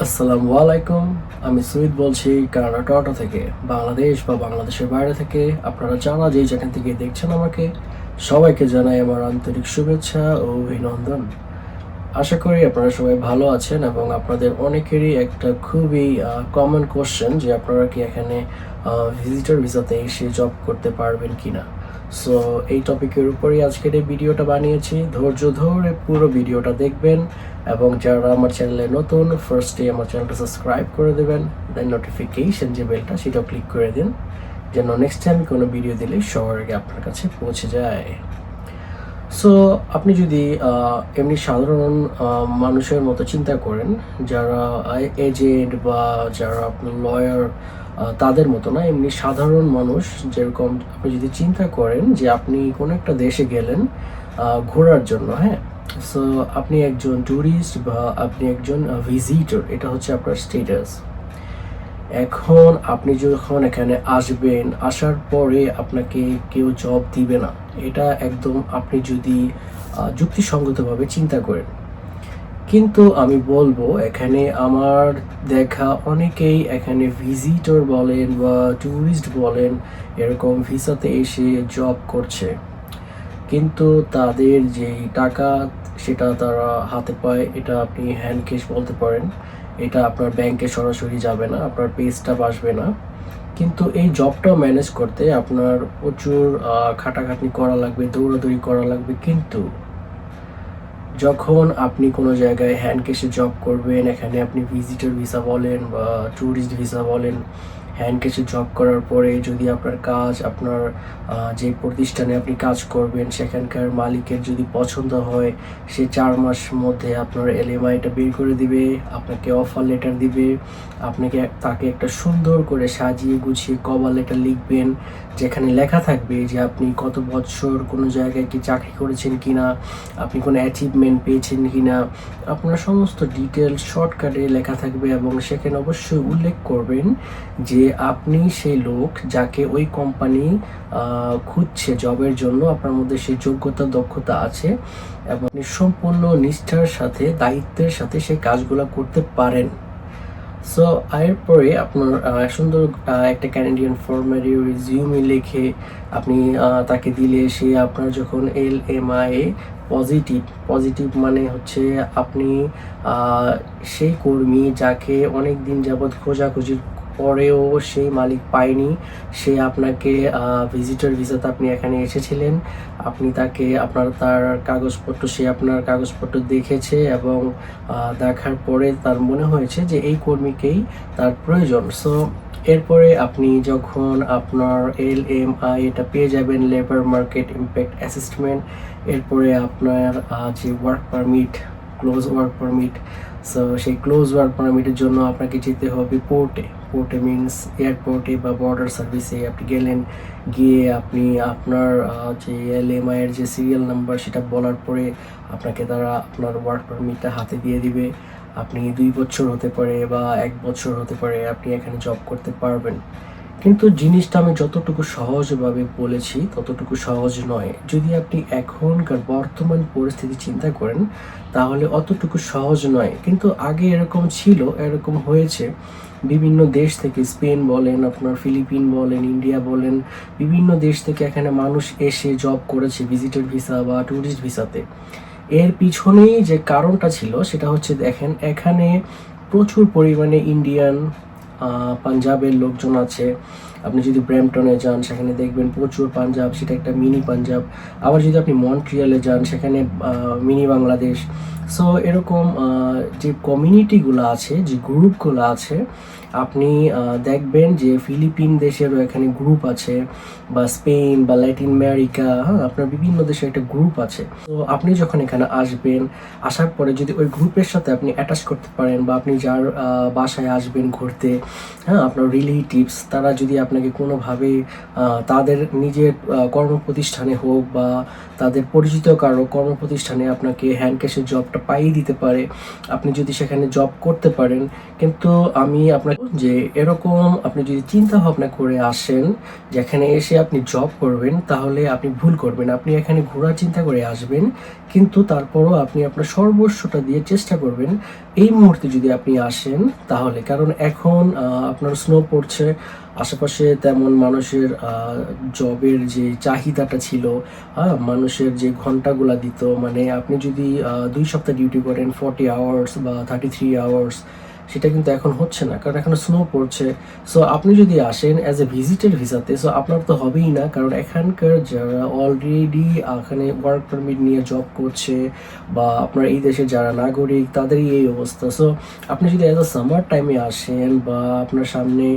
আসসালামু আলাইকুম। আমি সুইদ বলছি কানাডা টরন্টো থেকে। বাংলাদেশ বা বাংলাদেশের বাইরে থেকে আপনারা যারা যেই যেখান থেকে দেখছেন আমাকে, সবাইকে জানাই আমার আন্তরিক শুভেচ্ছা ও অভিনন্দন। আশা করি আপনারা সবাই ভালো আছেন এবং আপনাদের অনেকেরই একটা খুবই কমন কোয়েশ্চেন যে আপনারা কি এখানে ভিজিটর ভিসাতে এসে জব করতে পারবেন কিনা। সো এই টপিকের উপরেই আজকের এই ভিডিওটা বানিয়েছি। ধৈর্য ধরে পুরো ভিডিওটা দেখবেন এবং যারা আমার চ্যানেলে নতুন, ফার্স্টে আমার চ্যানেলটা সাবস্ক্রাইব করে দেবেন, দেন নোটিফিকেশন যে বেলটা সেটাও ক্লিক করে দিন, যেন নেক্সট টাইম কোনো ভিডিও দিলে সবার আগে আপনার কাছে পৌঁছে যায়। সো আপনি যদি এমনি সাধারণ মানুষের মতো চিন্তা করেন, যারা এজেন্ট বা যারা আপনার লয়ার, তাদের মতো না, এমনি সাধারণ মানুষ যেরকম আপনি যদি চিন্তা করেন যে আপনি কোনো একটা দেশে গেলেন ঘোরার জন্য, হ্যাঁ? সো আপনি একজন ট্যুরিস্ট বা আপনি একজন ভিজিটর, এটা হচ্ছে আপনার স্ট্যাটাস। এখন আপনি যখন এখানে আসবেন, আসার পরে আপনাকে কেউ জব দিবে না। এটা একদম আপনি যদি যুক্তিসঙ্গতভাবে চিন্তা করেন। কিন্তু আমি বলবো এখানে আমার দেখা অনেকেই এখানে ভিজিটর বলেন বা ট্যুরিস্ট বলেন, এরকম ভিসাতে এসে জব করছে। কিন্তু তাদের যেই টাকা সেটা তারা হাতে পায়, এটা আপনি হ্যান্ড ক্যাশ বলতে পারেন। এটা আপনার ব্যাংকে সরাসরি যাবে না, আপনার পে স্ট্যাব আসবে না। কিন্তু এই জবটাও ম্যানেজ করতে আপনার প্রচুর খাটাখাটনি করা লাগবে, দৌড়াদৌড়ি করা লাগবে। কিন্তু যখন আপনি কোনো জায়গায় হ্যান্ড ক্যাশে জব করবেন, এখানে আপনি ভিজিটর ভিসা বলেন বা ট্যুরিস্ট ভিসা বলেন, হ্যান্ড ক্যাশে জব করার পরে যদি আপনার কাজ, আপনার যে প্রতিষ্ঠানে আপনি কাজ করবেন সেখানকার মালিকের যদি পছন্দ হয়, সে 4 মাস মধ্যে আপনার এলএমআইটা বের করে দিবে, আপনাকে অফার লেটার দিবে। আপনাকে তাকে একটা সুন্দর করে সাজিয়ে গুছিয়ে কভার লেটার লিখবেন, যেখানে লেখা থাকবে যে আপনি কত বছর কোনো জায়গায় কি চাকরি করেছেন কিনা, আপনি কোনো অ্যাচিভমেন্ট পেয়েছেন কিনা, আপনার সমস্ত ডিটেলস শর্টকাটে লেখা থাকবে। এবং সেখানে অবশ্যই উল্লেখ করবেন যে আপনি সেই লোক যাকে ওই কোম্পানি খুঁজছে জবের জন্য, আপনার মধ্যে সেই যোগ্যতা দক্ষতা আছে এবং আপনি সম্পূর্ণ নিষ্ঠার সাথে, দায়িত্বের সাথে সেই কাজগুলো করতে পারেন। সো এরপরে আপনার সুন্দর একটা ক্যানাডিয়ান ফরম্যাটে রিজিউমে লিখে আপনি তাকে দিলে, সে আপনার যখন এলএমআই পজিটিভ, পজিটিভ মানে হচ্ছে আপনি সেই কর্মী যাকে অনেক দিন যাবৎ খোঁজাখুঁজির পরেও সেই মালিক পায়নি, সে আপনাকে ভিজিটর ভিসাতে আপনি এখানে এসেছিলেন, আপনি তাকে তার কাগজপত্র, সে আপনার কাগজপত্র দেখেছে এবং দেখার পরে তার মনে হয়েছে যে এই কর্মীকেই তার প্রয়োজন। সো এরপরে আপনি যখন আপনার এলএমআই এটা পেয়ে যাবেন, লেবার মার্কেট ইমপ্যাক্ট অ্যাসেসমেন্ট, এরপরে আপনার যে work permit, close work permit, so সেই ক্লোজ ওয়ার্ক পারমিটের জন্য আপনাকে যেতে হবে পোর্টে। পোর্টে মিনস এয়ারপোর্টে বা বর্ডার সার্ভিসে আপনি গেলেন, গিয়ে আপনি আপনার যে এলএমআই এর যে সিরিয়াল নাম্বার সেটা বলার পরে আপনাকে তারা আপনার ওয়ার্ক পারমিটটা হাতে দিয়ে দিবে। আপনি 2 বছর হতে পারে বা 1 বছর হতে পারে আপনি এখানে জব করতে পারবেন। কিন্তু জিনিসটা আমি যতটুকু সহজভাবে বলেছি ততটুকু সহজ নয়। যদি আপনি এখনকার বর্তমান পরিস্থিতি চিন্তা করেন তাহলে অতটুকু সহজ নয়। কিন্তু আগে এরকম ছিল, এরকম হয়েছে। বিভিন্ন দেশ থেকে, স্পেন বলেন, আপনার ফিলিপিন বলেন, ইন্ডিয়া বলেন, বিভিন্ন দেশ থেকে এখানে মানুষ এসে জব করেছে ভিজিটর ভিসা বা ট্যুরিস্ট ভিসাতে। এর পিছনেই যে কারণটা ছিল সেটা হচ্ছে, দেখেন এখানে প্রচুর পরিমাণে ইন্ডিয়ান, পাঞ্জাবের লোকজন আছে। আপনি যদি ব্র্যাম্পটনে যান সেখানে দেখবেন প্রচুর পাঞ্জাব, সেটা একটা মিনি পাঞ্জাব। আবার যদি আপনি মন্ট্রিয়ালে যান সেখানে মিনি বাংলাদেশ। সো এরকম যে কমিউনিটিগুলো আছে, যে গ্রুপগুলো আছে, আপনি দেখবেন যে ফিলিপিন দেশেরও এখানে গ্রুপ আছে, বা স্পেন বা ল্যাটিন আমেরিকা, হ্যাঁ, আপনার বিভিন্ন দেশের একটা গ্রুপ আছে। তো আপনি যখন এখানে আসবেন, আসার পরে যদি ওই গ্রুপের সাথে আপনি অ্যাটাচ করতে পারেন, বা আপনি যার বাসায় আসবেন ঘুরতে, হ্যাঁ, আপনার রিলেটিভস, তারা যদি আপনাকে কোনোভাবে তাদের নিজের কর্মপ্রতিষ্ঠানে হোক বা তাদের পরিচিত কারো কর্মপ্রতিষ্ঠানে আপনাকে হ্যান্ড ক্যাশের জবটা পাইয়ে দিতে পারে আপনি যদি সেখানে জব করতে পারেন। কিন্তু আমি আপনাকে যে এরকম আপনি যদি চিন্তা ভাবনা করে আসেন যেখানে এসে আপনি জব করবেন, তাহলে আপনি ভুল করবেন। আপনি এখানে ঘোরার চিন্তা করে আসবেন, কিন্তু তারপরও আপনি আপনার সর্বস্বটা দিয়ে চেষ্টা করবেন এই মুহূর্তে যদি আপনি আসেন তাহলে। কারণ এখন আপনার স্নো পড়ছে, আশেপাশে তেমন মানুষের জবের যে চাহিদাটা ছিল, মানুষের যে ঘন্টাগুলা দিত, মানে আপনি যদি 2 সপ্তাহ ডিউটি করেন 40 আওয়ার্স বা 33 আওয়ার্স, সেটা কিন্তু এখন হচ্ছে না, কারণ এখন স্নো পড়ছে। সো আপনি যদি আসেন অ্যাজ এ ভিজিটর ভিসাতে, সো আপনার তো হবেই না, কারণ এখানকার যারা অলরেডি এখানে ওয়ার্ক পারমিট নিয়ে জব করছে বা আপনার এই দেশের যারা নাগরিক তাদেরই এই অবস্থা। সো আপনি যদি অ্যাজ আ সামার টাইমে আসেন বা আপনার সামনে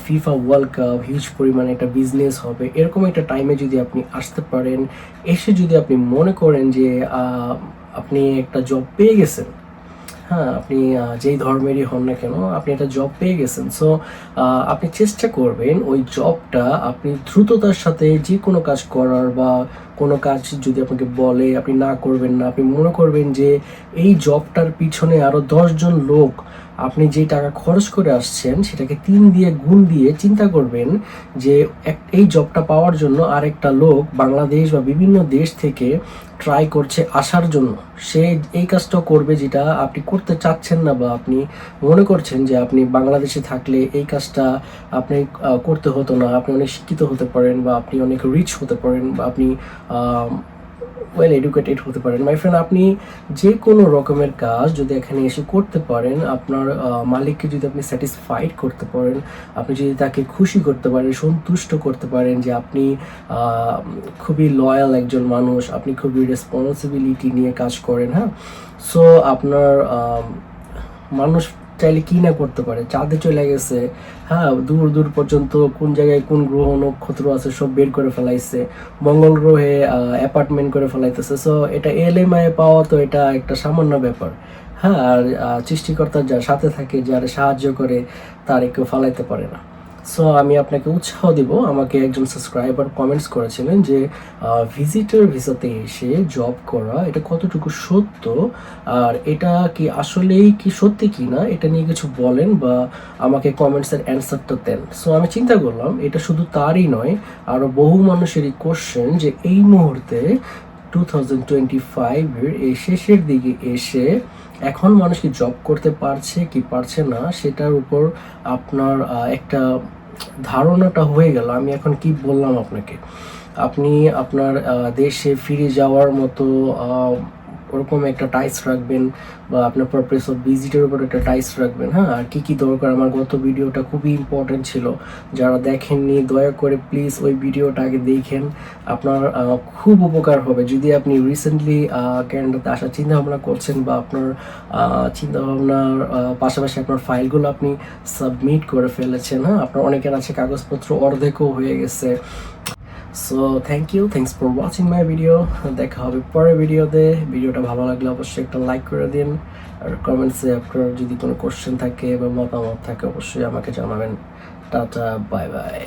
ফিফা ওয়ার্ল্ড কাপ, হিউজ পরিমাণে একটা বিজনেস হবে, এরকম একটা টাইমে যদি আপনি আসতে পারেন, এসে যদি আপনি মনে করেন যে আপনি একটা জব পেয়ে গেছেন, হ্যাঁ, আপনি যেই ধর্মেরই হন না কেন আপনি একটা জব পেয়ে গেছেন, সো আপনি চেষ্টা করবেন ওই জবটা আপনি দ্রুততার সাথে যে কোনো কাজ করার, বা কোনো কাজ যদি আপনাকে বলে আপনি না করবেন না। আপনি মনে করবেন যে এই জবটার পিছনে আরও 10 জন লোক আপনি যে টাকা খরচ করে আসছেন সেটাকে 3 দিয়ে গুণ দিয়ে চিন্তা করবেন যে এই জবটা পাওয়ার জন্য আরেকটা লোক বাংলাদেশ বা বিভিন্ন দেশ থেকে ট্রাই করছে আসার জন্য। সে এই কাজটা করবে যেটা আপনি করতে চাচ্ছেন না, বা আপনি মনে করছেন যে আপনি বাংলাদেশে থাকলে এই কাজটা আপনি করতে হতো না, আপনি অনেক শিক্ষিত হতে পারেন, বা আপনি অনেক রিচ হতে পারেন, বা আপনি ওয়েল এডুকেটেড হতে পারেন। মাই ফ্রেন্ড, আপনি যে কোনো রকমের কাজ যদি এখানে এসে করতে পারেন, আপনার মালিককে যদি আপনি স্যাটিসফাইড করতে পারেন, আপনি যদি তাকে খুশি করতে পারেন, সন্তুষ্ট করতে পারেন যে আপনি খুবই লয়াল একজন মানুষ, আপনি খুবই রেসপন্সিবিলিটি নিয়ে কাজ করেন, হ্যাঁ, সো আপনার মানুষ চাইলে কি না করতে পারে। চাঁদে চলে গেছে, হ্যাঁ, দূর দূর পর্যন্ত কোন জায়গায় কোন গ্রহ নক্ষত্র আছে সব বের করে ফেলাইছে, মঙ্গল গ্রহে অ্যাপার্টমেন্ট করে ফেলাইতেছে। সো এটা এলএমআই পাওয়া তো এটা একটা সামান্য ব্যাপার, হ্যাঁ। আর সৃষ্টিকর্তা যার সাথে থাকে, যারা সাহায্য করে, তার কেউ ফালাইতে পারে না। সো আমি আপনাকে উৎসাহ দিব। আমাকে একজন সাবস্ক্রাইবার কমেন্টস করেছিলেন যে ভিজিটর ভিসাতে এসে জব করা এটা কতটুকু সত্য, আর এটা কি আসলেই কি সত্যি কি না, এটা নিয়ে কিছু বলেন বা আমাকে কমেন্টসের অ্যান্সারটা দেন। সো আমি চিন্তা করলাম এটা শুধু তারই নয়, আরও বহু মানুষেরই কোশ্চেন যে এই মুহূর্তে 2025-এর এই শেষের দিকে এসে এখন মানুষ কি জব করতে পারছে কি পারছে না সেটার উপর আপনার একটা ধারণাটা হয়ে গেল। আমি এখন কি বললাম আপনাকে, আপনি আপনার দেশে ফিরে যাওয়ার মতো ওরকম একটা টাইস রাখবেন, বা আপনার পারপাস অফ ভিজিটের উপর একটা টাইস রাখবেন, হ্যাঁ। আর কী কী দরকার, আমার গত ভিডিওটা খুবই ইম্পর্টেন্ট ছিল, যারা দেখেননি দয়া করে প্লিজ ওই ভিডিওটা আগে দেখেন, আপনার খুব উপকার হবে। যদি আপনি রিসেন্টলি ক্যানাডাতে আসার চিন্তাভাবনা করছেন, বা আপনার চিন্তাভাবনার পাশাপাশি আপনার ফাইলগুলো আপনি সাবমিট করে ফেলেছেন, হ্যাঁ, আপনার অনেকের আছে কাগজপত্র অর্ধেকও হয়ে গেছে। So thanks for watching my video. দেখা হবে পরের ভিডিওতে। ভিডিওটা ভালো লাগলে অবশ্যই একটা লাইক করে দিন, আর কমেন্টসে আপনার যদি কোনো কোশ্চেন থাকে বা মতামত থাকে অবশ্যই আমাকে জানাবেন। Tata, bye bye.